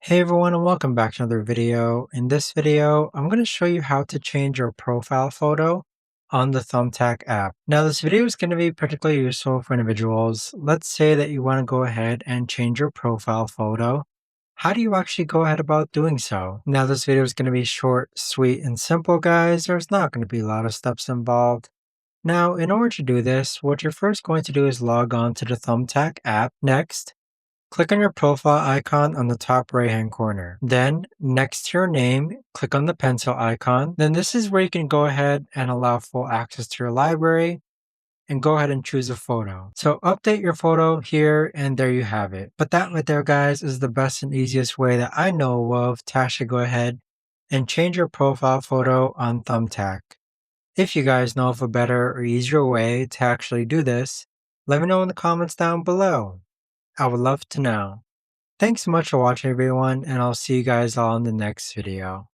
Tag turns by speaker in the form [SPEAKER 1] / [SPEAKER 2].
[SPEAKER 1] Hey everyone and welcome back to another video. In this video, I'm going to show you how to change your profile photo on the Thumbtack app. Now this video is going to be particularly useful for individuals. Let's say that you want to go ahead and change your profile photo. How do you actually go ahead about doing so? Now this video is going to be short, sweet, and simple guys. There's not going to be a lot of steps involved. Now in order to do this, what you're first going to do is log on to the Thumbtack app. Next, click on your profile icon on the top right hand corner. Then, next to your name, click on the pencil icon. Then this is where you can go ahead and allow full access to your library and go ahead and choose a photo. So update your photo here and there you have it. But that right there guys is the best and easiest way that I know of to actually go ahead and change your profile photo on Thumbtack. If you guys know of a better or easier way to actually do this, let me know in the comments down below. I would love to know. Thanks so much for watching everyone, and I'll see you guys all in the next video.